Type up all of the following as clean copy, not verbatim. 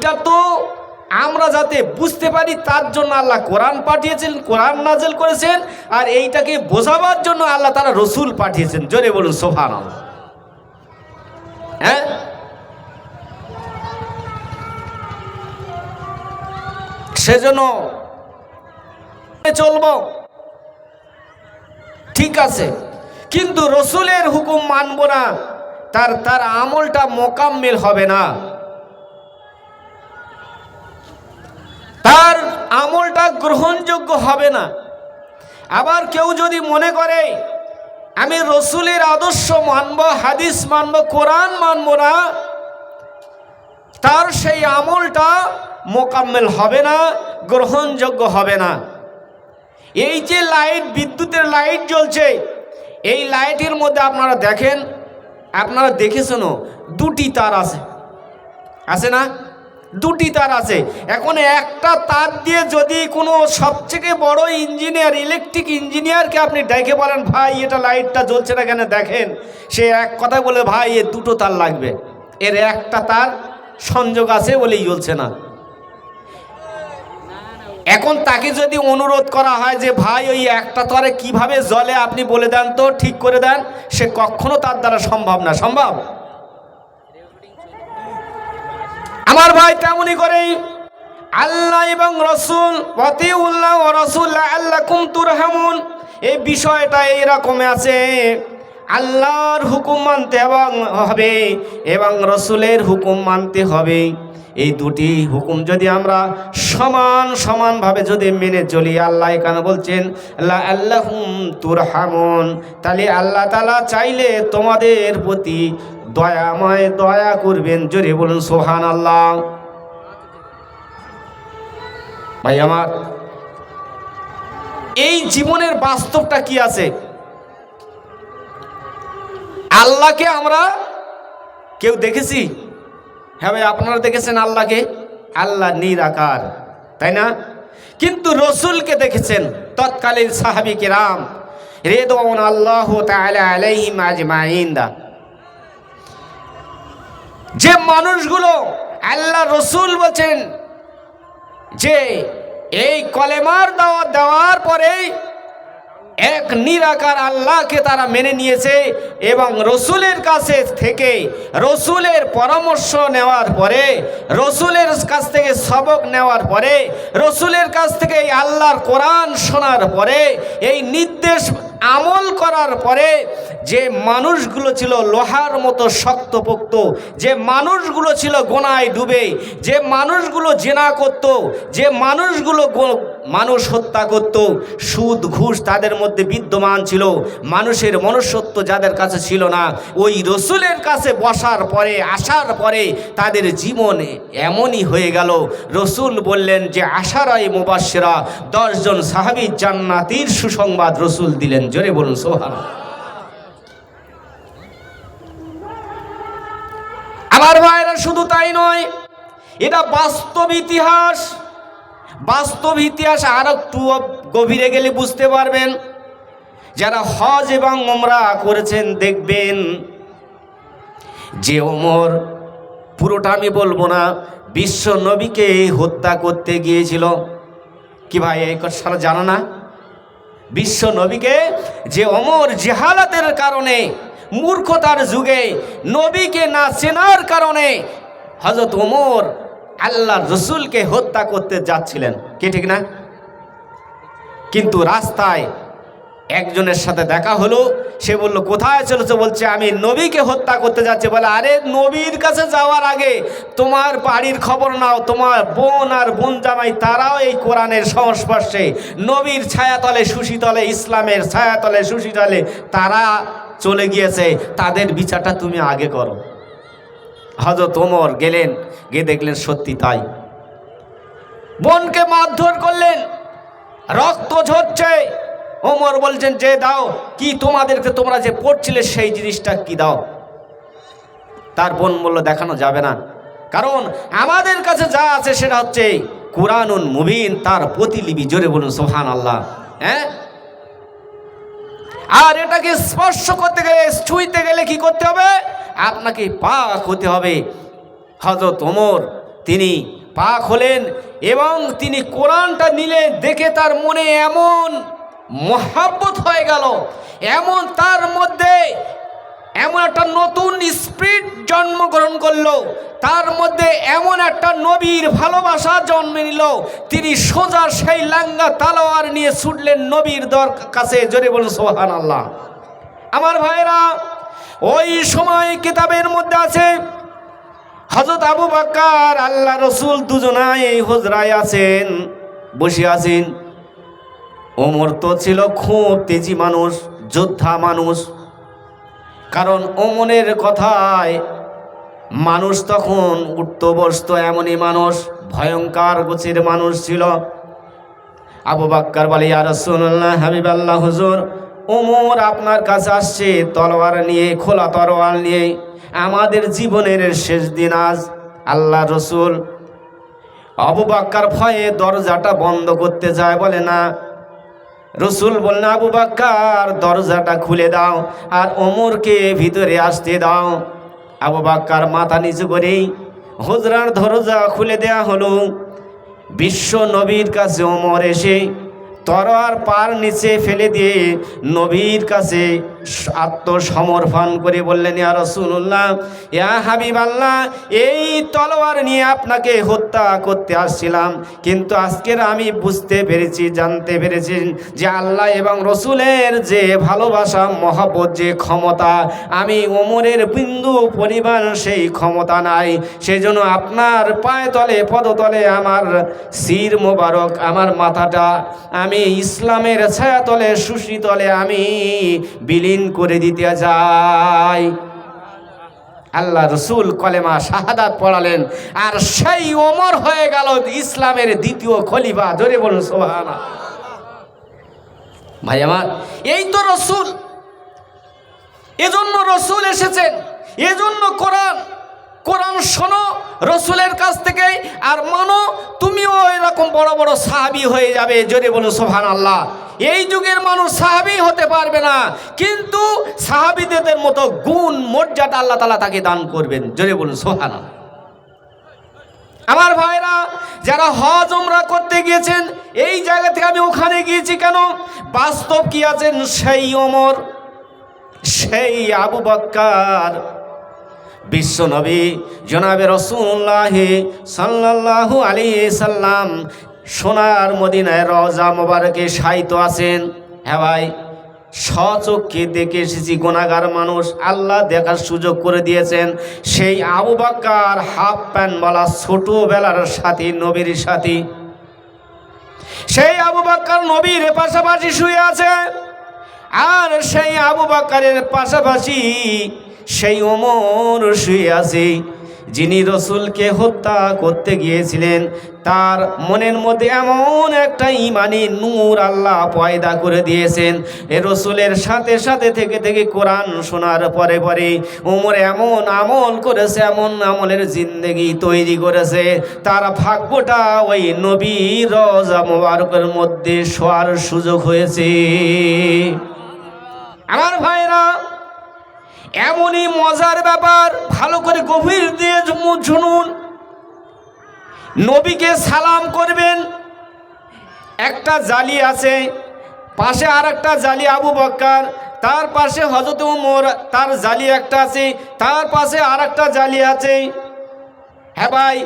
এইটা তো আমরা যাতে বুঝতে পারি তার জন্য আল্লাহ কোরআন পাঠিয়েছেন, কোরআন নাযিল করেছেন, আর এইটাকে বোঝাবার জন্য আল্লাহ তাআলা রসুল পাঠিয়েছেন। জোরে বলুন সুবহানাল্লাহ। হ্যাঁ, সেজন্য চলবো ঠিক আছে, কিন্তু রসুলের হুকুম মানব না, তার আমলটা মোকাম্মেল হবে না, তার আমলটা গ্রহণযোগ্য হবে না। আবার কেউ যদি মনে করে আমি রসুলের আদর্শ মানব, হাদিস মানব, কোরআন মানব না, তার সেই আমলটা মোকাম্মেল হবে না, গ্রহণযোগ্য হবে না। এই যে লাইট, বিদ্যুতের লাইট জ্বলছে, এই লাইটের মধ্যে আপনারা দেখেন, আপনারা দেখেছেন দুটি তার আছে, আছে না? দুটি তার আছে। এখন একটা তার দিয়ে যদি কোনো সবথেকে বড় ইঞ্জিনিয়ার, ইলেকট্রিক ইঞ্জিনিয়ারকে আপনি ডেকে বলেন ভাই এটা লাইটটা জ্বলছে না কেন দেখেন, সে এক কথা বলে ভাই এর দুটো তার লাগবে, এর একটা তার সংযোগ আছে বলেই জ্বলছে না। এখন তাকে যদি অনুরোধ করা হয় যে ভাই ওই একটা তারে কিভাবে জ্বলে আপনি বলে দেন তো, ঠিক করে দেন, সে কখনো তার দ্বারা সম্ভব না। সম্ভব? আমার ভাই তেমনি করেই আল্লাহ এবং রসুল, আতিউল্লাহ ওয়া রাসূল লাআল্লাকুম তুরহামুন, এই বিষয়টা এইরকম আছে, আল্লাহর হুকুম মানতে হবে এবং রসুলের হুকুম মানতে হবে। এই দুটি হুকুম যদি আমরা সমানভাবে যদি মেনে চলি, আল্লাহ এখানে বলছেন লাআল্লাকুম তুরহামুন, তাহলে আল্লাহ তাআলা চাইলে তোমাদের প্রতি দয়াময় দয়া করবেন। জোরে বলুন সুবহানাল্লাহ। ভাই আমার, এই জীবনের বাস্তবটা কি আছে? আল্লাহকে আমরা কেউ দেখেছি? হ্যাঁ ভাই, আপনারা দেখেছেন আল্লাহকে? আল্লাহ নিরাকার, তাই না? কিন্তু রসুলকে দেখেছেন তৎকালীন সাহাবী কিরাম রিদওয়ানুল্লাহি তাআলা আলাইহিম আজমাইন। যে মানুষগুলো আল্লাহ রসুল বলছেন যে এই কলেমার দাওয়াত দেওয়ার পরে এক নিরাকার আল্লাহকে তারা মেনে নিয়েছে এবং রসুলের কাছে থেকে, রসুলের পরামর্শ নেওয়ার পরে, রসুলের কাছ থেকে সবক নেওয়ার পরে, রসুলের কাছ থেকে এই আল্লাহর কোরআন শোনার পরে, এই নির্দেশ আমল করার পরে যে মানুষগুলো ছিল লোহার মতো শক্তপোক্ত, যে মানুষগুলো ছিল গোনায় ডুবে, যে মানুষগুলো জিনা করত, যে মানুষগুলো মানুষ হত্যা করত, সুদ ঘুষ তাদের মধ্যে বিদ্যমান ছিল, মানুষের মনুষ্যত্ব যাদের কাছে ছিল না, ওই রসুলের কাছে বসার পরে, আসার পরে তাদের জীবন এমনই হয়ে গেল। রসুল বললেন যে আশারায়ে মুবাশশিরা, 10 জন সাহাবী জান্নাতীর সুসংবাদ রসুল দিলেন। জোরে বলুন সুবহানাল্লাহ। আমার ভাইরা, শুধু তাই নয়, এটা বাস্তব ইতিহাস। বাস্তব ইতিহাস আর একটু গভীরে গেলে বুঝতে পারবেন। যারা হজ এবং উমরা করেছেন দেখবেন যে ওমর, পুরোটা আমি বলবো না, বিশ্ব নবীকে হত্যা করতে গিয়েছিল। কি ভাই এই কথা জানো না? বিশ্ব নবীকে যে ওমর জাহালাতের কারণে, মূর্খতার যুগে নবীকে না চেনার কারণে হযরত ওমর আল্লাহর রসুলকে হত্যা করতে যাচ্ছিলেন, কি ঠিক না? কিন্তু রাস্তায় একজনের সাথে দেখা হলো, সে বলল কোথায় চলেছে? বলছে আমি নবীকে হত্যা করতে যাচ্ছি। বলে আরে নবীর কাছে যাওয়ার আগে তোমার বাড়ির খবর নাও, তোমার বোন আর বোন জামাই তারাও এই কোরআনের সংস্পর্শে, নবীর ছায়াতলে সুশীতলে, ইসলামের ছায়াতলে সুশীতলে তারা চলে গিয়েছে, তাদের বিচারটা তুমি আগে করো। হযরত ওমর গেলেন, গিয়ে দেখলেন সত্যি তাই। বোনকে মারধর করলেন, রক্ত ঝরছে। ওমর বলছেন যে দাও, কি তোমাদেরকে, তোমরা যে পড়ছিলে সেই জিনিসটা কি দাও। তার বোন বলল দেখানো যাবে না, কারণ আমাদের কাছে যা আছে সেটা হচ্ছে কুরআনুন মুবিন, তার প্রতিলিপি। জোরে বলুন সুবহানাল্লাহ। হ্যাঁ, আর এটাকে স্পর্শ করতে গেলে, ছুঁইতে গেলে কি করতে হবে? আপনাকে পাক হতে হবে। হযরত ওমর তিনি পাক হলেন এবং তিনি কোরআনটা নিলে দেখে তার মনে এমন মহাব্বত হয়ে গেল, এমন তার মধ্যে এমন একটা নতুন স্পিরিট জন্মগ্রহণ করলো, তার মধ্যে এমন একটা নবীর ভালোবাসা জন্ম নিল, তিনি সোজা সেই লাঙ্গা তালোয়ার নিয়ে ছুটলেন নবীর কাছে। জোরে বলুন সুবহানাল্লাহ। আমার ভাইরা, ওই সময় কিতাবের মধ্যে আছে হযরত আবু বকর আল্লাহ রসুল দুজনাই এই হুজরায় আছেন, বসে আছেন। ওমর তো ছিল খুব তেজি মানুষ, যোদ্ধা মানুষ, কারণ ওমরের কথায় মানুষ তখন উঠত বসত, এমনই মানুষ, ভয়ঙ্কর গোছের মানুষ ছিল। আবু বকর বলে, ইয়া রাসূলুল্লাহ, হাবিবাল্লাহ হুজুর, ওমর আপনার কাছে আসছে তলোয়ার নিয়ে, খোলা তলোয়ার নিয়ে। আমাদের জীবনের শেষ দিন আজ। আল্লাহ রসুল আবু বকর ভয়ে দরজাটা বন্ধ করতে যায়, বলে না। রসুল বললেন, আবু বকর দরজাটা খুলে দাও আর ওমরকে ভিতরে আসতে দাও। আবু বকর মাথা নিচু করেই হুজরার দরজা খুলে দেয়া হলো। বিশ্ব নবীর কাছে ওমর এসে তরোয়ার পার নিচে ফেলে দিয়ে নবীর কাছে আত্মসমর্পণ করে বললেন, ইয়া রাসূলুল্লাহ, ইয়া হাবিবাল্লাহ, এই তলোয়ার নিয়ে আপনাকে হত্যা করতে আসছিলাম, কিন্তু আজকের আমি বুঝতে পেরেছি, জানতে পেরেছি যে আল্লাহ এবং রসুলের যে ভালোবাসা, মহব্বত, যে ক্ষমতা, আমি ওমরের বিন্দু পরিমাণ সেই ক্ষমতা নাই। সেই জন্য আপনার পায়ে তলে, পদতলে আমার শির মোবারক, আমার মাথাটা আমি ইসলামের ছায়াতলে, সুশীতলে আমি বিলীন করে দিতে যাই। আল্লাহ রসুল কলেমা শাহাদাত পড়ালেন, আর সেই ওমর হয়ে গেল ইসলামের দ্বিতীয় খলিফা। ধরে বলুন সুবহানাল্লাহ। ভাই আমার, এই তো রসুল, এজন্য রসুল এসেছেন, এজন্য কোরআন। কোরআন শোনো রসুলের কাছ থেকে আর মানো, তুমিও এরকম বড় বড় সাহাবী হয়ে যাবে। জোরে বলুন সুবহানাল্লাহ। এই যুগের মানুষ সাহাবী হতে পারবে না, কিন্তু সাহাবীদের মতো গুণ, মর্যাদা আল্লাহ তাআলা তাকে দান করবেন। জোরে বলুন সুবহানাল্লাহ। আমার ভাইরা, যারা হজ উমরা করতে গিয়েছেন, এই জায়গা থেকে আমি ওখানে গিয়েছি কেন, বাস্তব কি আছেন সেই ওমর, সেই আবু বকর, বিশ্বনবী জনাবে রাসূলুল্লাহ সাল্লাল্লাহু আলাইহি সাল্লাম সোনার মদিনায় রওজা মোবারকে শায়িত আছেন। হ্যাঁ ভাই, স্বচক্ষে দেখে এসেছি, গুনাহগার মানুষ, আল্লাহ দেখার সুযোগ করে দিয়েছেন। সেই আবু বকর হাফ প্যান্ট বলা ছোটবেলার সাথী, নবীর সাথী, সেই আবু বকর নবীর পাশাপাশি শুয়ে আছে, আর সেই আবু বকরের পাশাপাশি সেই ওমর শুয়ে আছে, যিনি রসুলকে হত্যা করতে গিয়েছিলেন। তার মনের মধ্যে এমন একটা ইমানি নূর আল্লাহ পয়দা করে দিয়েছেন। এ রসুলের সাথে সাথে থেকে কোরআন শোনার পরে পরে ওমর এমন আমল করেছে, এমন আমলের জিন্দেগি তৈরি করেছে, তার ভাগ্যটা ওই নবীর রওজা মোবারকের মধ্যে শোয়ার সুযোগ হয়েছে। আমার ভাইরা, এমনই মজার ব্যাপার, ভালো করে গভীর দিয়ে শুনুন। নবীকে সালাম করবেন, একটা জালি আছে, পাশে আর একটা জালি আবু বকর, তার পাশে হযরত ওমর, তার জালি একটা আছে, তার পাশে আর একটা জালি আছে। হ্যাঁ ভাই,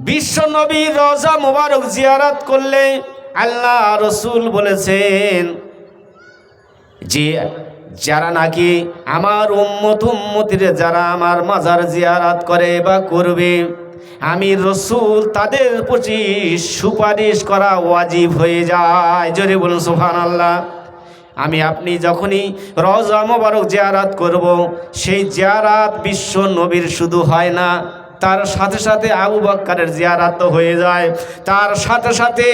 বিশ্ব নবীর রওজা মোবারক জিয়ারত করলে আল্লাহ রসুল বলেছেন যে যারা নাকি আমার উম্মতিরা যারা আমার মাজার জিয়ারত করে বা করবে, আমি রসুল তাদের প্রতি সুপারিশ করা ওয়াজিব হয়ে যায়। জোরে বলুন সুবহানাল্লাহ। আমি আপনি যখনই রওজা মোবারক জিয়ারত করব, সেই জিয়ারত বিশ্ব নবীর শুধু হয় না, তার সাথে সাথে আবু বকরের জিয়ারত হয়ে যায়, তার সাথে সাথে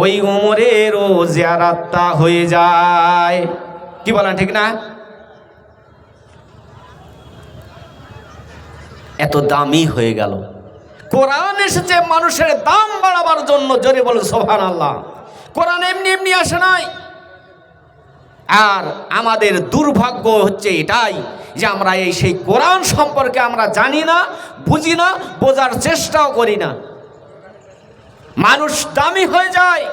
ওই ওমরেরও জিয়ারতটা হয়ে যায়। কি বলেন, ঠিক না? এত দামি হয়ে গেল। কোরআন এসেছে মানুষের দাম বাড়াবার জন্য। জোরে বলুন সুবহানাল্লাহ। কোরআন এমনি এমনি আসে নাই। আর আমাদের দুর্ভাগ্য হচ্ছে এটাই যে আমরা এই সেই কোরআন সম্পর্কে আমরা জানি না, বুঝি না, বোঝার চেষ্টাও করি না। মানুষ দামি হয়ে যায়,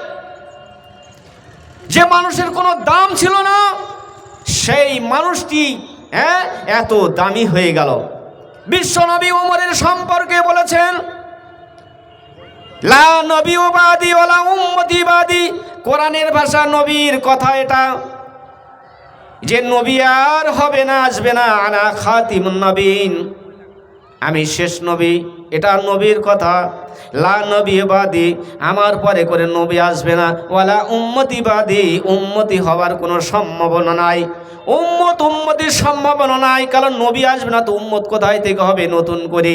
যে মানুষের কোনো দাম ছিল না সেই মানুষটি এত দামি হয়ে গেল। বিশ্বনবী ওমরের সম্পর্কে বলেছেন, লা নবিয়্যু বাদি ওয়ালা উম্মতি বাদি। কোরআনের ভাষা, নবীর কথা এটা, যে নবী আর হবে না, আসবে না। আনা খাতিমুন নবীন, আমি শেষ নবী, এটা নবীর কথা। লা নবী বাদি, আমার পরে করে নবী আসবে না। ওয়ালা উম্মতি বাদি, উম্মতি হওয়ার কোনো সম্ভাবনা নাই। উম্মতির সম্ভাবনা নাই, কারণ নবী আসবে না, তো উম্মত কোথায় থেকে হবে নতুন করে?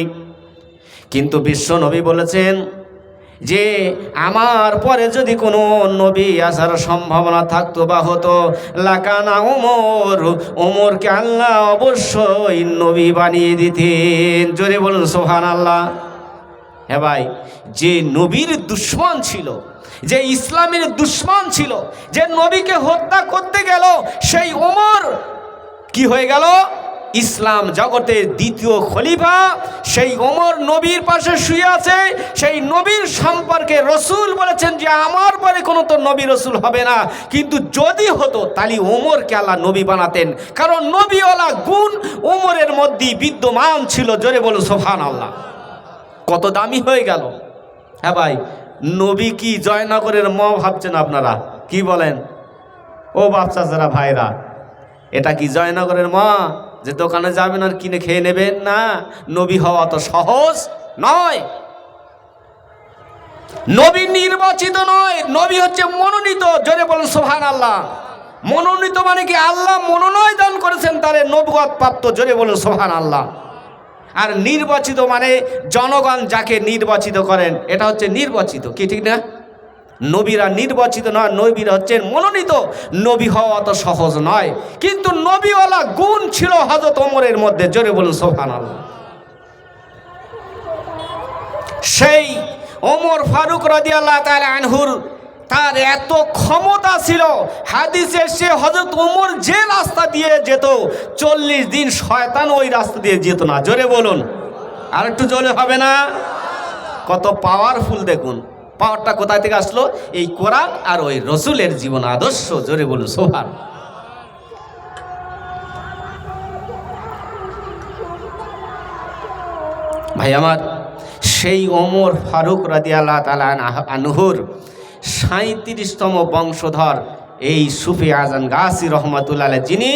কিন্তু বিশ্ব নবী বলেছেন যে আমার পরে যদি কোনো নবী আসার সম্ভাবনা থাকতো বা হতো, লাকানা ওমর, ওমরকে আল্লাহ অবশ্যই নবী বানিয়ে দিতেন। জোরে বলুন সুবহানাল্লাহ। হ্যাঁ ভাই, যে নবীর দুশমন ছিল, যে ইসলামের দুশমন ছিল, যে নবীকে হত্যা করতে গেল, সেই ওমর কি হয়ে গেল? ইসলাম জগতের দ্বিতীয় খলিফা। সেই ওমর নবীর পাশে শুয়ে আছে। সেই নবীর সম্পর্কে রসুল বলেছেন যে আমার পরে কোনো তো নবী রসুল হবে না, কিন্তু যদি হতো তাহলে ওমরকে আল্লাহ নবী বানাতেন, কারণ নবীওয়ালা গুণ ওমরের মধ্যেই বিদ্যমান ছিল। জোরে বলুন সুবহানাল্লাহ। কত দামি হয়ে গেল। হ্যাঁ ভাই, নবী কি জয়নগরের ম ভাবছেন আপনারা? কি বলেন ও বাচ্চা যারা ভাইরা, এটা কি জয়নগরের মা যে দোকানে যাবেন আর কিনে খেয়ে নেবেন? না, নবী হওয়া তো সহজ নয়। নবী নির্বাচিত নয়, নবী হচ্ছে মনোনীত। জোরে বলুন সুবহানাল্লাহ। মনোনীত মানে কি? আল্লাহ মনোনয় দান করেছেন তারে নবুয়ত প্রাপ্ত। জোরে বলুন সুবহানাল্লাহ। আর নির্বাচিত মানে জনগণ যাকে নির্বাচিত করেন, এটা হচ্ছে নির্বাচিত। কি ঠিক না? নবীরা নির্বাচিত নয়, নবীরা হচ্ছেন মনোনীত। নবী হওয়া অত সহজ নয়, কিন্তু নবীওয়ালা গুণ ছিল হযরত ওমরের মধ্যে। জোরে বলুন সুবহানাল্লাহ। সেই ওমর ফারুক রাদিয়াল্লাহু তাআলা আনহুর তার এত ক্ষমতা ছিল, হাদিসে সে হযরত ওমর যে রাস্তা দিয়ে যেত 40 দিন শয়তান ওই রাস্তা দিয়ে যেত না। জোরে বলুন, আর একটু জোরে হবে না? কত পাওয়ারফুল দেখুন। পাওয়ারটা কোথায় থেকে আসলো? এই কোরআন আর ওই রসুলের জীবন আদর্শ। জোরে বলুন সুবহান। ভাই আমার, সেই ওমর ফারুক রাদিয়াল্লাহু তাআলা আনহুর 37তম বংশধর এই সুফি আজম গাছি রহমাতুল্লাহ আলাইহি, যিনি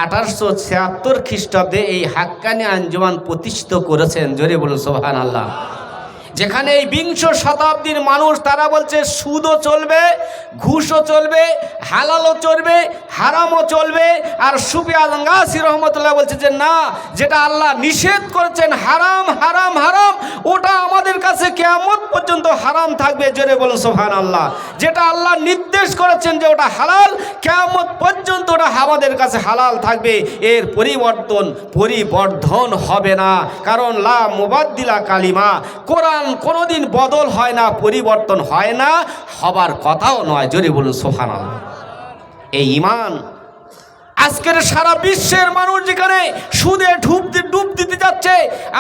1876 খ্রিস্টাব্দে এই হাক্কানি আঞ্জুমান প্রতিষ্ঠিত করেছেন। জোরে বলুন সুবহানাল্লাহ। যেখানে এই 20 শতাব্দীর মানুষ তারা বলছে সুদও চলবে, ঘুষও চলবে, হালালও চলবে, হারামও চলবে। আর সুফি আজম গাছি রহমতুল্লাহ বলছে যে না, যেটা আল্লাহ নিষেধ করেছেন হারাম হারাম হারাম, ওটা আমাদের কাছে কিয়ামত পর্যন্ত হারাম থাকবে। জোরে বলুন সুবহানাল্লাহ। যেটা আল্লাহ নির্দেশ করেছেন যে ওটা হালাল, কিয়ামত পর্যন্ত ওটা আমাদের কাছে হালাল থাকবে। এর পরিবর্ধন হবে না, কারণ লা মুবাদ্দিলা কালিমা, কোরআন কোনোদিন বদল হয় না, পরিবর্তন হয় না, হবার কথাও নয়। জোরে বলুন সুবহানাল্লাহ। এই ঈমান আজকের সারা বিশ্বের মানুষ যেখানে সুদে ডুব দিতে যাচ্ছে,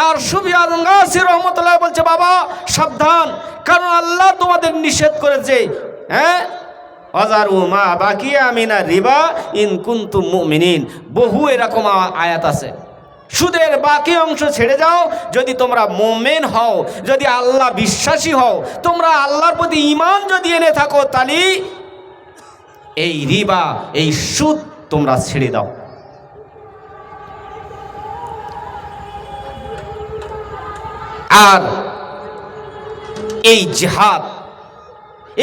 আর সুফি আজম গাছি রহমতুল্লাহ বলছে বাবা সাবধান, কারণ আল্লাহ তোমাদের নিষেধ করেছে। অজারু মা বাকিয়া মিনা রিবা ইন কুনতুম মুমিনিন। বহু এরকম আয়াত আছে। সুদের বাকি অংশ ছেড়ে যাও যদি তোমরা মুমিন হও, যদি আল্লাহ বিশ্বাসী হও, তোমরা আল্লাহর প্রতি ঈমান যদি এনে থাকো, তাহলে এই রিবা, এই সুদ তোমরা ছেড়ে দাও। আর এই জিহাদ,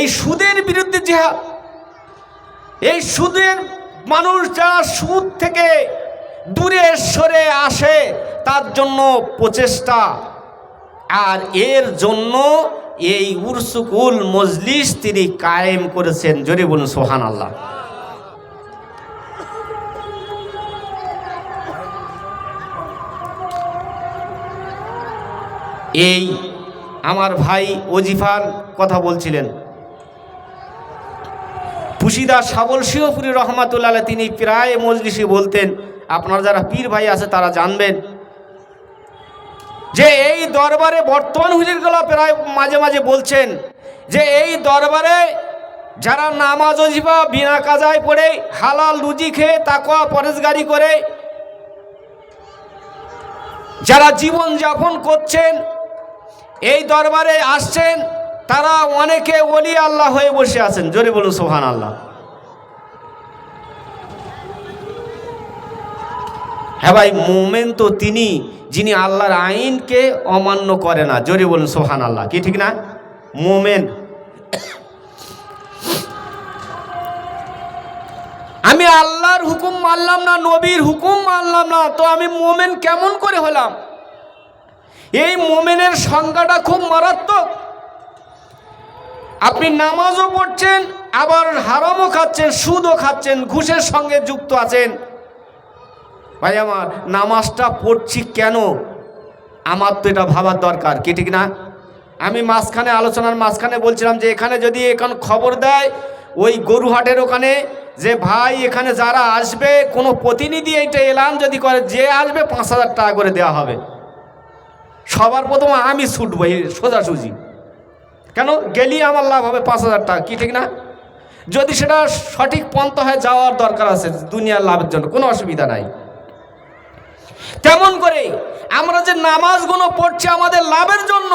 এই সুদের বিরুদ্ধে জিহাদ, এই সুদের মানুষ যারা সুদ থেকে দূরে সরে আসে তার জন্য প্রচেষ্টা। আর এর জন্য এই উরসুকুল মজলিস তিনি কায়েম করেছেন। জোরে বলুন সুবহানাল্লাহ। এই আমার ভাই ওজিফার কথা বলছিলেন, পুশিদা সাবল শিওপুরি রহমাতুল্লাহ, তিনি প্রায় মজলিসে বলতেন আপনার যারা পীর ভাই আছে তারা জানবেন যে এই দরবারে বর্তমান হুজুরগুলো প্রায় মাঝে মাঝে বলছেন যে এই দরবারে যারা নামাজ ওজিফা বিনা কাজায় পড়ে হালাল রুজি খেয়ে তাকওয়া পরেজগারি করে যারা জীবন যাপন করছেন, এই দরবারে আসছেন, তারা অনেকে ওলি আল্লাহ হয়ে বসে আছেন। জোরে বলুন সুবহানাল্লাহ। হ্যাঁ ভাই, মুমিন তো তিনি যিনি আল্লাহর আইনকে অমান্য করে না। জোরে বলুন সুবহানাল্লাহ। কি ঠিক না? মুমিন। আমি আল্লাহর হুকুম মানলাম না, নবীর হুকুম মানলাম না, তো আমি মুমিন কেমন করে হলাম? এই মুমিনের সংজ্ঞাটা খুব মারাত্মক। আপনি নামাজও পড়ছেন, আবার হারামও খাচ্ছেন, সুদও খাচ্ছেন, ঘুষের সঙ্গে যুক্ত আছেন। ভাই আমার, নামাজটা পড়ছি কেন? আমার তো এটা ভাবার দরকার। কি ঠিক না? আমি আলোচনার মাঝখানে বলছিলাম যে এখানে যদি এখন খবর দেয় ওই গরুহাটের ওখানে যে ভাই এখানে যারা আসবে কোনো প্রতিনিধি এইটা এলান যদি করে, যে আসবে 5,000 টাকা করে দেওয়া হবে। সবার প্রথমে আমি ছুটবো সোজাসুজি। কেন? গেলি আমার লাভ হবে 5,000 টাকা। কি ঠিক না? যদি সেটা সঠিক পন্থা হয় যাওয়ার দরকার আছে দুনিয়ার লাভের জন্য, কোনো অসুবিধা নাই। তেমন করে আমরা যে নামাজগুলো পড়ছি আমাদের লাভের জন্য,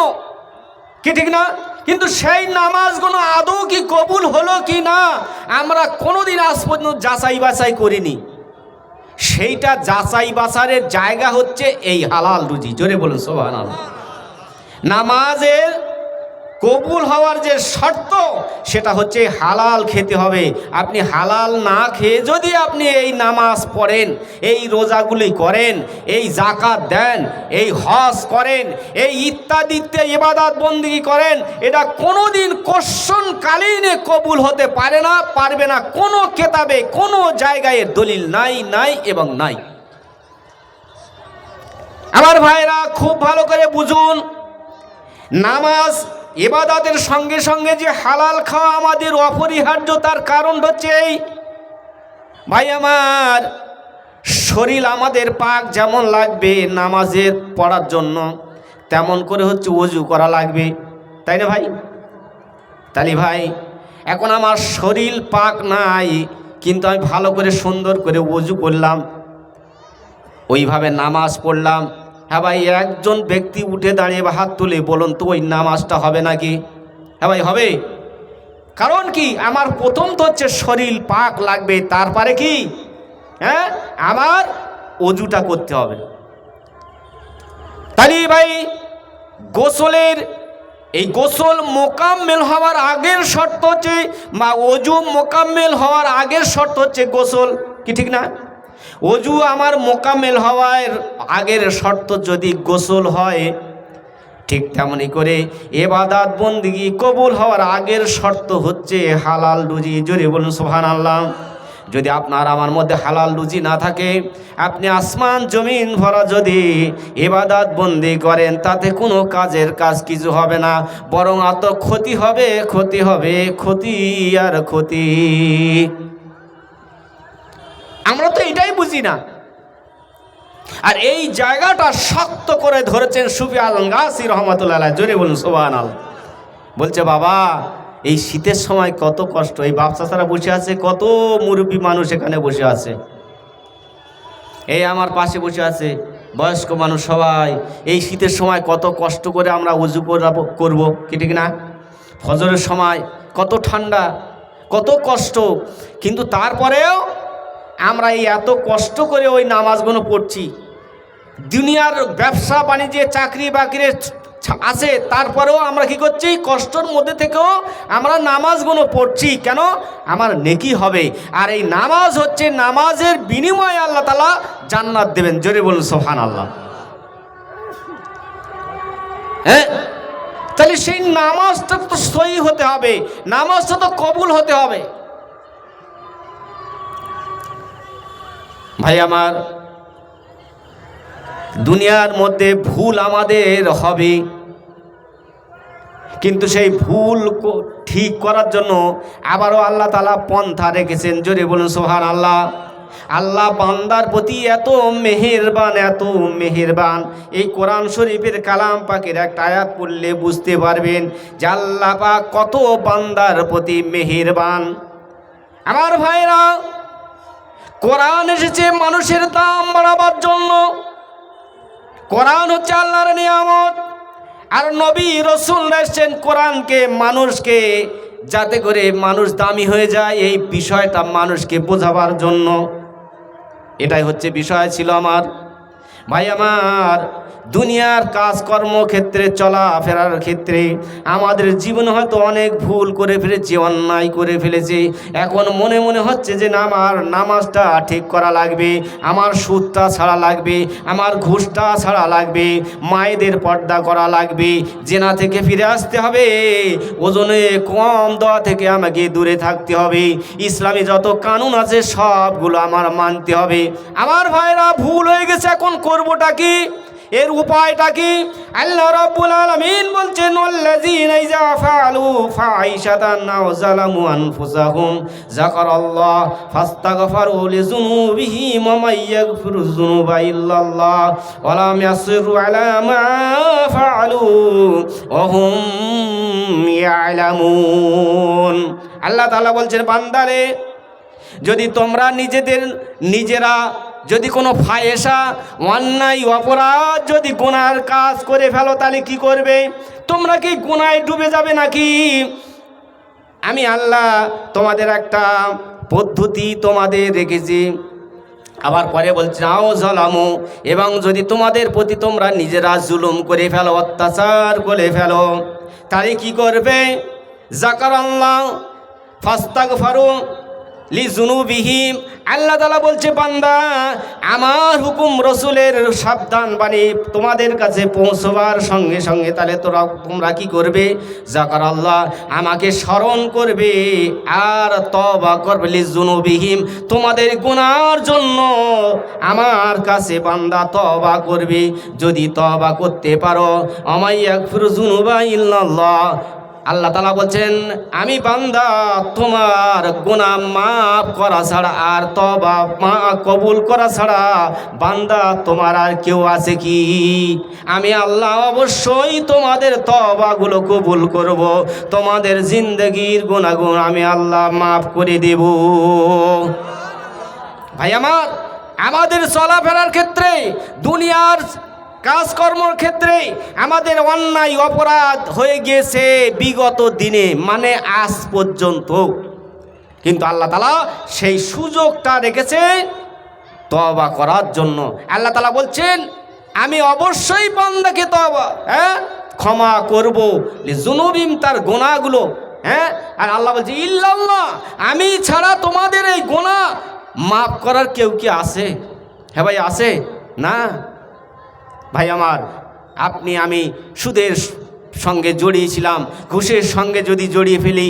কি ঠিক না? কিন্তু সেই নামাজগুলো আদৌ কি কবুল হলো কি না আমরা কোনোদিন আজ পর্যন্ত যাচাই বাছাই করিনি। সেইটা যাচাই বাছাইয়ের জায়গা হচ্ছে এই হালাল রুজি। জোরে বলুন সুবহানাল্লাহ। নামাজের কবুল হওয়ার যে শর্ত সেটা হচ্ছে হালাল খেতে হবে। আপনি হালাল না খেয়ে যদি আপনি এই নামাজ পড়েন, এই রোজাগুলি করেন, এই যাকাত দেন, এই হজ করেন, এই ইত্যাদি ইবাদত বন্দেগী করেন, এটা কোনোদিন কোশ্চনকালীনে কবুল হতে পারে না, পারবে না। কোনো কেতাবে কোনো জায়গায় দলিল নাই এবং নাই। আমার ভাইরা খুব ভালো করে বুঝুন, নামাজ ইবাদতের সঙ্গে সঙ্গে যে হালাল খাওয়া আমাদের অপরিহার্য, তার কারণ হচ্ছে এই ভাই আমার, শরীর আমাদের পাক যেমন লাগবে নামাজের পড়ার জন্য, তেমন করে হচ্ছে ওযু করা লাগবে, তাই না ভাই? তাহলে ভাই এখন আমার শরীর পাক নাই, কিন্তু আমি ভালো করে সুন্দর করে ওযু করলাম, ওইভাবে নামাজ পড়লাম। হ্যাঁ ভাই, একজন ব্যক্তি উঠে দাঁড়িয়ে বা হাত তুলে বলুন তো ওই নামাজটা হবে নাকি? হ্যাঁ ভাই হবে। কারণ কি? আমার প্রথম তো হচ্ছে শরীর পাক লাগবে, তারপরে কি আমার ওযুটা করতে হবে। তাহলে ভাই গোসলের এই গোসল মোকাম্মেল হওয়ার আগের শর্ত হচ্ছে, বা ওযু মোকাম্মেল হওয়ার আগের শর্ত হচ্ছে গোসল। কি ঠিক না? ওযু আমার মোকাম্মেল হওয়ার আগের শর্ত যদি গোসল হয়, ঠিক তেমনি করে ইবাদত বন্দেগী কবুল হওয়ার আগের শর্ত হচ্ছে হালাল রুজি। জোরে বলুন সুবহানাল্লাহ। যদি আপনার আমার মধ্যে হালাল রুজি না থাকে, আপনি আসমান জমিন ভরা যদি ইবাদত বন্দেগী করেন, তাতে কোনো কাজের কাজ কিছু হবে না, বরং এত ক্ষতি হবে, ক্ষতি আর ক্ষতি। আমরা তো এটাই বুঝি না। আর এই জায়গাটা শক্ত করে ধরেছেন সুফি আজম গাছি রহমাতুল্লাহ আলাইহি। জোরে বলুন সুবহানাল্লাহ। বলছে বাবা, এই শীতের সময় কত কষ্ট, এই বাপ চাচারা বসে আছে, কত মুরব্বী মানুষ এখানে বসে আছে, এই আমার পাশে বসে আছে বয়স্ক মানুষ, সবাই এই শীতের সময় কত কষ্ট করে আমরা ওযু করব। কি ঠিক না? ফজরের সময় কত ঠান্ডা, কত কষ্ট, কিন্তু তারপরেও আমরা এই এত কষ্ট করে ওই নামাজগুলো পড়ছি। দুনিয়ার ব্যবসা বাণিজ্যে চাকরি বাকরি আছে, তারপরেও আমরা কি করছি? কষ্টের মধ্যে থেকেও আমরা নামাজগুলো পড়ছি। কেন? আমার নেকি হবে। আর এই নামাজ হচ্ছে, নামাজের বিনিময়ে আল্লাহ তাআলা জান্নাত দেবেন। জোরে বলুন সুবহানাল্লাহ। হ্যাঁ, তাহলে সেই নামাজটা তো সহি হতে হবে, নামাজটা তো কবুল হতে হবে। ভাই আমার, দুনিয়ার মধ্যে ভুল আমাদের হবে, কিন্তু সেই ভুল ঠিক করার জন্য আবারও আল্লাহ তাআলা পন্থা রেখেছেন। জোরে বলুন সুবহানাল্লাহ। আল্লাহ বান্দার প্রতি এত মেহেরবান। এই কোরআন শরীফের কালাম পাকের একটা আয়াত পড়লে বুঝতে পারবেন যে আল্লাহ পাক কত বান্দার প্রতি মেহেরবান। আমার ভাইরা, কোরআন এসেছে মানুষের দাম বাড়াবার জন্য। কোরআন হচ্ছে আল্লাহর নিয়ামত, আর নবী রসুল এসেছেন কোরআনকে মানুষকে, যাতে করে মানুষ দামি হয়ে যায়, এই বিষয়টা মানুষকে বোঝাবার জন্য। এটাই হচ্ছে বিষয় ছিল আমার ভাই। আমার দুনিয়ার কাজকর্ম ক্ষেত্রে, চলাফেরার ক্ষেত্রে আমাদের জীবনে হয়তো অনেক ভুল করে ফেলেছি, অন্যায় করে ফেলেছি। এখন মনে মনে হচ্ছে যে না, আমার নামাজটা ঠিক করা লাগবে, আমার সুদটা ছাড়া লাগবে, আমার ঘুষটা ছাড়া লাগবে, মায়েদের পর্দা করা লাগবে, জেনা থেকে ফিরে আসতে হবে, ওজনে কম দেওয়া থেকে আমাকে দূরে থাকতে হবে, ইসলামী যত কানুন আছে সবগুলো আমার মানতে হবে। আমার ভাইরা, ভুল হয়ে গেছে, এখন করবোটা কি? এর উপায়টা কি? আল্লাহ রাব্বুল আলামিন বলছেন, ওয়াল্লাযীনা ইযা ফাআলু ফাহিশাতান আও যালামু আনফুসাহুম যাকারাল্লাহ ফাস্তাগফারু লিযুনুবিহিম ওয়া মান ইয়াগফিরুয যুনুবা ইল্লাল্লাহ ওয়া লাম ইয়াসিরু আলা মা ফাআলু ওয়া হুম ইয়ালামুন। আল্লাহ তাআলা বলছেন, বান্দারে, যদি তোমরা নিজেরা যদি কোনো ফায়েশা, অন্যায়, অপরাধ, যদি গুনার কাজ করে ফেলো, তাহলে কি করবে? তোমরা কি গুনায় ডুবে যাবে নাকি? আমি আল্লাহ তোমাদের একটা পদ্ধতি তোমাদের রেখেছি। আবার পরে বলছে, আও জালামু, এবং যদি তোমাদের প্রতি তোমরা নিজেরা জুলুম করে ফেলো, অত্যাচার করে ফেলো, তাহলে কি করবে? যাকারাল্লাহ ফাস্তাগফারু লিযুনুবিহিম। আল্লাহ তাআলা বলছে, বান্দা, আমার হুকুম রসুলের সাবধান বাণী তোমাদের কাছে পৌঁছবার সঙ্গে সঙ্গে তাহলে তোমরা কি করবে? যাকারাল্লাহ, আমাকে স্মরণ করবে আর তওবা করবে। লিযুনুবিহিম, তোমাদের গুনার জন্য আমার কাছে বান্দা তওবা করবে। যদি তওবা করতে পারো, আমায় ইয়াগফিরু যুনুবা ইল্লাল্লাহ। আল্লাহ তাআলা বলছেন, আমি বান্দা তোমার গুনাহ মাফ করা ছাড়া আর তওবা কবুল করা ছাড়া বান্দা তোমার আর কেউ আছে কি? আমি আল্লাহ অবশ্যই তোমাদের তওবাগুলো কবুল করব, তোমাদের জিন্দগির গুনাহগুলো আমি আল্লাহ মাফ করে দেব। ভাই আমার, আমাদের চলাফেরার ক্ষেত্রে, দুনিয়ার কাজকর্মর ক্ষেত্রে আমাদের অন্যায় অপরাধ হয়ে গিয়েছে বিগত দিনে, মানে আজ পর্যন্ত, কিন্তু আল্লাহ তাআলা সেই সুযোগটা রেখেছে তওবা করার জন্য। আল্লাহ তাআলা বলছেন, আমি অবশ্যই বান্দাকে তওবা ক্ষমা করব, লিযুনুবিম, তার গুনাহগুলো। আর আল্লাহ বলছে, ইল্লাল্লাহ, আমি ছাড়া তোমাদের এই গুনাহ মাফ করার কেউ কি আছে? হ্যাঁ ভাই, আছে না? ভাই আমার, আমি সুদের সঙ্গে জড়িয়েছিলাম, ঘুষের সঙ্গে যদি জড়িয়ে ফেলি,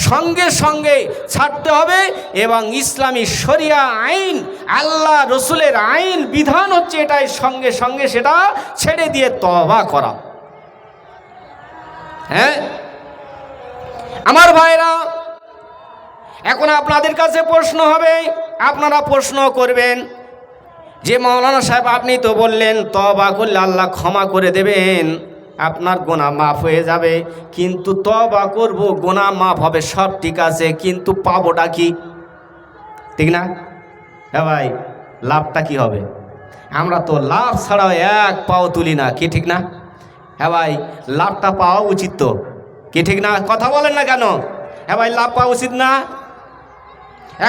সঙ্গে সঙ্গে ছাড়তে হবে। এবং ইসলামী শরিয়া আইন, আল্লাহ রসুলের আইন, বিধান হচ্ছে এটাই, সঙ্গে সঙ্গে সেটা ছেড়ে দিয়ে তওবা করা। আমার ভাইরা, এখন আপনাদের কাছে প্রশ্ন হবে, আপনারা প্রশ্ন করবেন যে মাওলানা সাহেব, আপনি তো বললেন তওবা করলে আল্লাহ ক্ষমা করে দেবেন, আপনার গুনাহ মাফ হয়ে যাবে, কিন্তু তওবা করব, গুনাহ মাফ হবে, সব ঠিক আছে, কিন্তু পাবোটা কি? ঠিক না? হ্যাঁ ভাই, লাভটা কি হবে? আমরা তো লাভ ছাড়াও এক পাও তুলি না, কি ঠিক না? হ্যাঁ ভাই, লাভটা পাওয়া উচিত তো, কি ঠিক না? কথা বলেন না কেন? হ্যাঁ ভাই, লাভ পাওয়া উচিত না?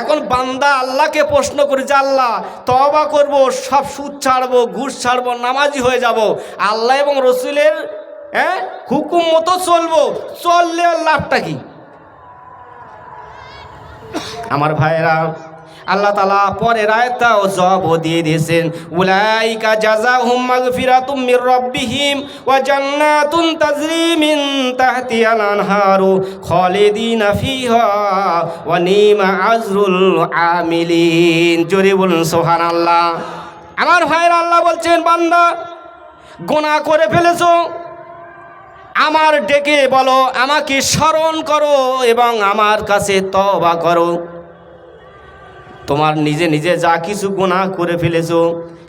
এখন বান্দা আল্লাহকে প্রশ্ন করে যে, আল্লাহ, তওবা করব, সব সুদ ছাড়বো, ঘুষ ছাড়বো, নামাজি হয়ে যাব, আল্লাহ এবং রসুলের হুকুম মতো চলবো, চললে লাভটা কি? আমার ভাইরা, আল্লাহ তাআলা পরের আয়াতটাও জবাব দিয়ে দিয়েছেন, উলাইকা জাযাহুম মাগফিরাতুম মির রাব্বিহিম ওয়া জান্নাতুন তাজরি মিন তাহতিহাল আনহারু খালিদিনা ফিহা ওয়া নিমা আজরুল আমিলিন। জোরে বলুন সুবহানাল্লাহ। আমার ভাইরা, আল্লাহ বলছেন, বান্দা, গুনাহ করে ফেলেছো, আমার ডেকে বলো, আমাকে স্মরণ করো এবং আমার কাছে তওবা করো, তোমার নিজে নিজে যা কিছু গুনাহ করে ফেলেছো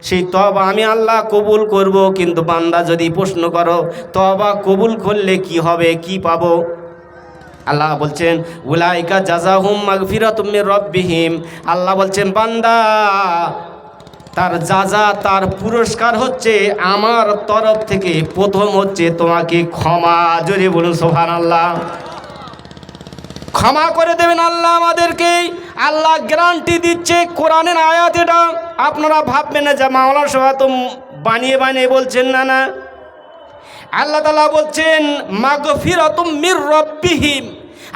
সেই তওবা আমি আল্লাহ কবুল করব। কিন্তু বান্দা যদি প্রশ্ন করো তওবা কবুল করলে কি হবে, কি পাবো? আল্লাহ বলছেন উলাইকা জাযাহুম মাগফিরাতুম মির রাব্বিহিম। আল্লাহ বলছেন বান্দা তার যাজা, তার পুরস্কার হচ্ছে আমার তরফ থেকে। প্রথম হচ্ছে তোমাকে ক্ষমা। জোরে বলুন সুবহানাল্লাহ। ক্ষমা করে দেবেন আল্লাহ আমাদেরকে। আল্লাহ গ্যারান্টি দিচ্ছে, কোরআনের আয়াত এটা। আপনারা ভাববেন না যে মাওলানা সাহেব তো বানিয়ে বানিয়ে বলছেন, না না, আল্লাহ তাআলা বলছেন মাগফিরাতুম মির রাব্বিহিম,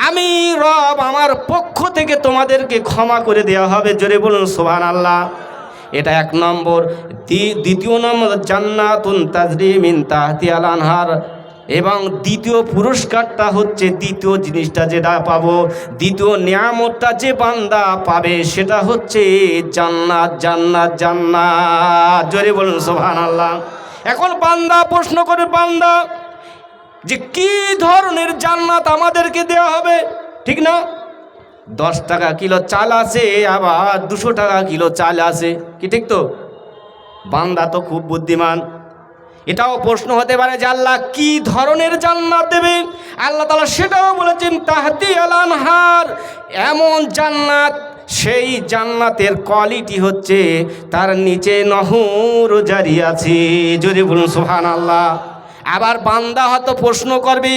আমি রব আমার পক্ষ থেকে তোমাদেরকে ক্ষমা করে দেওয়া হবে। জোরে বলুন সুবহানাল্লাহ। এটা এক নম্বর। দ্বিতীয় নম্বর জান্নাতুন তাজরি মিন তাহতিহাল আনহার। এবং দ্বিতীয় পুরস্কারটা হচ্ছে, দ্বিতীয় জিনিসটা যেটা পাবো, দ্বিতীয় নিয়ামতটা যে বান্দা পাবে সেটা হচ্ছে জান্নাত, জান্নাত, জান্নাত। জোরে বলুন সুবহানাল্লাহ। এখন বান্দা প্রশ্ন করে, বান্দা যে কি ধরনের জান্নাত আমাদেরকে দেওয়া হবে, ঠিক না? 10 টাকা কিলো চাল আছে, আবার 200 টাকা কিলো চাল আছে, কি ঠিক তো? বান্দা তো খুব বুদ্ধিমান। এটাও প্রশ্ন হতে পারে যে আল্লাহ কি ধরনের জান্নাত দেবে। আল্লাহ তাআলা সেটাও বলেছেন তাহতিহাল আনহার, এমন জান্নাত, সেই জান্নাতের কোয়ালিটি হচ্ছে তার নিচে নহর জারি আছে। যদি বলুন সুবহানাল্লাহ। আবার বান্দা হয়তো প্রশ্ন করবে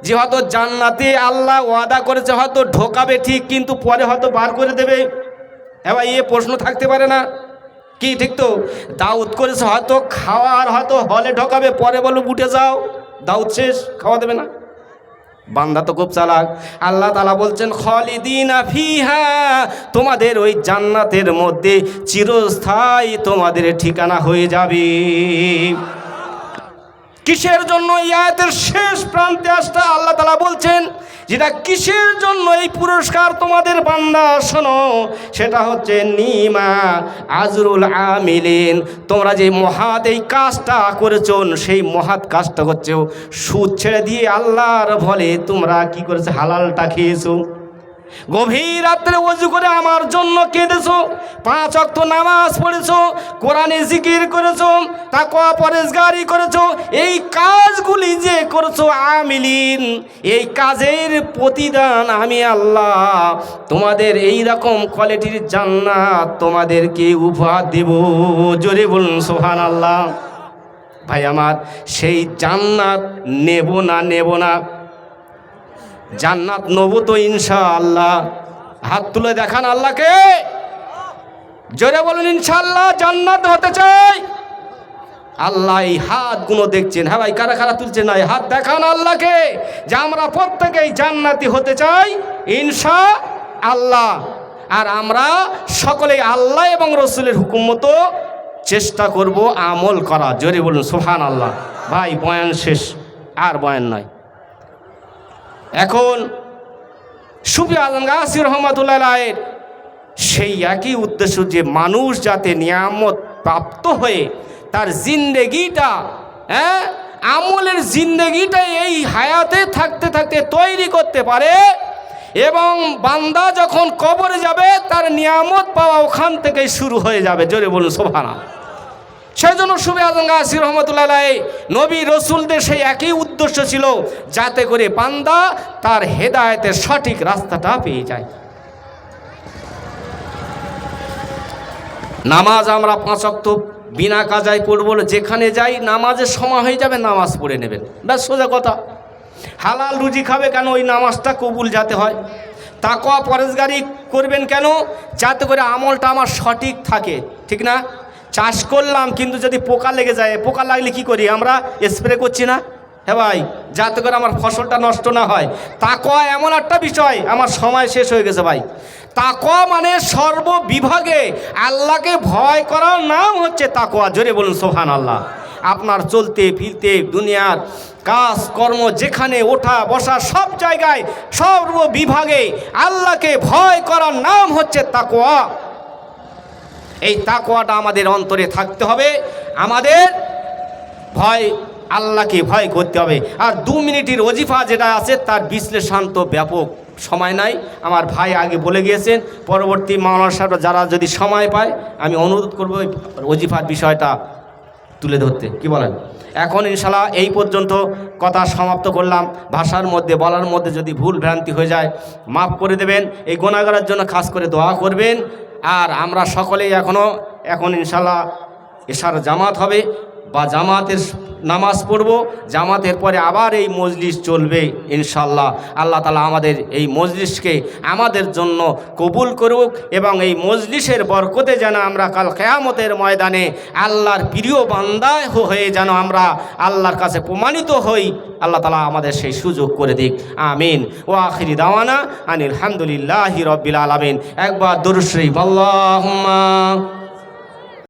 যে হয়তো জান্নাতে আল্লাহ ওয়াদা করেছে, হয়তো ঢোকাবে ঠিক, কিন্তু পরে হয়তো বার করে দেবে। হ্যাঁ ভাই, এ প্রশ্ন থাকতে পারে না কি, ঠিক তো? দাউদ করেছে হয়তো খাওয়ার, হয়তো হলে ঢোকাবে, পরে বলো উঠে যাও, দাউদ শেষ, খাওয়া দেবে না। বান্দা তো খুব চালাক। আল্লাহ তাআলা বলছেন খালিদিনা ফিহা, তোমাদের ওই জান্নাতের মধ্যে চিরস্থায়ী তোমাদের ঠিকানা হয়ে যাবে। কিসের জন্য এই আয়াতের শেষ প্রান্তে আসতে আল্লাহ তাআলা বলছেন যেটা কিসের জন্য এই পুরস্কার তোমাদের বান্দা, শোনো, সেটা হচ্ছে নিমা আজরুল আমিলিন। তোমরা যে মহাত এই কাজটা করেছো, সেই মহাত কাজটা হচ্ছে সুদ ছেড়ে দিয়ে আল্লাহর ভলে তোমরা কি করেছো, হালালটা খেয়েছো। গভীর রাত্রে ওযু করে আমার জন্য কেঁদেছো, 5 ওয়াক্ত নামাজ পড়েছো, কোরআনে জিকির করেছো, তাকওয়া পরহেজগারি করেছো। এই কাজগুলি যে করেছো আমিলিন, এই কাজের প্রতিদান আমি আল্লাহ তোমাদের এই রকম কোয়ালিটির জান্নাত তোমাদেরকে উপহার দেব। জোরে বলুন সুবহানাল্লাহ। ভাই আমার, সেই জান্নাত নেব না, নেব না? জান্নাত নেব তো ইনশাআল্লাহ। হাত তুলে দেখান আল্লাহকে, জোরে বলুন ইনশাআল্লাহ জান্নাত হতে চাই। আল্লাহ এই হাতগুলো দেখছেন। হ্যাঁ ভাই, কারা কারা তুলছেন না? হাত দেখান আল্লাহকে যে আমরা প্রত্যেকেই জান্নাতি হতে চাই ইনশাআল্লাহ। আর আমরা সকলেই আল্লাহ এবং রসুলের হুকুম মতো চেষ্টা করব আমল করা। জোরে বলুন সুবহানাল্লাহ। ভাই বয়ান শেষ, আর বয়ান নয়। এখন সুফি আজম গাছী রহমাতুল্লাহ আলাইহির সেই একই উদ্দেশ্য যে মানুষ যাতে নিয়ামত প্রাপ্ত হয়ে তার জিন্দেগিটা, আমলের জিন্দেগিটা এই হায়াতে থাকতে থাকতে তৈরি করতে পারে, এবং বান্দা যখন কবরে যাবে তার নিয়ামত পাওয়া ওখান থেকেই শুরু হয়ে যাবে। জোরে বলুন সুবহানাল্লাহ। সেই জন্য সুফি আজম গাছী রহমাতুল্লাহ আলাইহি নবী রসুলদের সেই একই উদ্দেশ্য ছিল, যাতে করে বান্দা তার হেদায়েতের সঠিক রাস্তাটা পেয়ে যায়। নামাজ আমরা 5 ওয়াক্ত বিনা কাজায় পড়ব, যেখানে যাই নামাজের সময় হয়ে যাবে নামাজ পড়ে নেবেন, ব্যাস সোজা কথা। হালাল রুজি খাবে কেন? ওই নামাজটা কবুল যাতে হয়। তাকওয়া পরহেজগারি করবেন কেন? যাতে করে আমলটা আমার সঠিক থাকে, ঠিক না? চাষ করলাম, কিন্তু যদি পোকা লেগে যায়, পোকা লাগলে কি করি আমরা? স্প্রে করছি না? হ্যাঁ ভাই, যাতে করে আমার ফসলটা নষ্ট না হয়। তাকওয়া এমন একটা বিষয়, আমার সময় শেষ হয়ে গেছে ভাই। তাকওয়া মানে সর্ববিভাগে আল্লাহকে ভয় করার নাম হচ্ছে তাকওয়া। জোরে বলুন সুবহানাল্লাহ। আপনার চলতে ফিরতে দুনিয়ার কাজ কর্ম, যেখানে ওঠা বসা, সব জায়গায় সর্ববিভাগে আল্লাহকে ভয় করার নাম হচ্ছে তাকওয়া। এই তাকওয়াটা আমাদের অন্তরে থাকতে হবে। আমাদের আল্লাহকে ভয় করতে হবে। আর 2 মিনিটের ওজিফা যেটা আছে তার বিশ্লেষণ তো ব্যাপক, সময় নাই, আমার ভাই আগে বলে গিয়েছেন, পরবর্তী মাওলানা সাহেবরা যারা যদি সময় পায় আমি অনুরোধ করব ওজিফার বিষয়টা তুলে ধরতে, কি বলেন? এখন ইনশাল্লাহ এই পর্যন্ত কথা সমাপ্ত করলাম। ভাষার মধ্যে বলার মধ্যে যদি ভুল ভ্রান্তি হয়ে যায় মাফ করে দেবেন। এই গুনাহগারের জন্য খাস করে দোয়া করবেন। আর আমরা সকলেই এখন ইনশাল্লাহ এশার জামাত হবে বা জামাতের নামাজ পড়ব, জামাতের পরে আবার এই মজলিস চলবে ইনশাল্লাহ। আল্লাহ তাআলা আমাদের এই মজলিসকে আমাদের জন্য কবুল করুক এবং এই মজলিসের বরকতে যেন আমরা কাল কিয়ামতের ময়দানে আল্লাহর প্রিয় বান্দা হয়ে যেন আমরা আল্লাহর কাছে প্রমাণিত হই। আল্লাহ তাআলা আমাদের সেই সুযোগ করে দিক, আমিন। ওয়া আখিরি দাওয়ানা আনিল হামদুলিল্লাহি রাব্বিল আলামিন। একবার দুরূদ শরীফ, আল্লাহুম্মা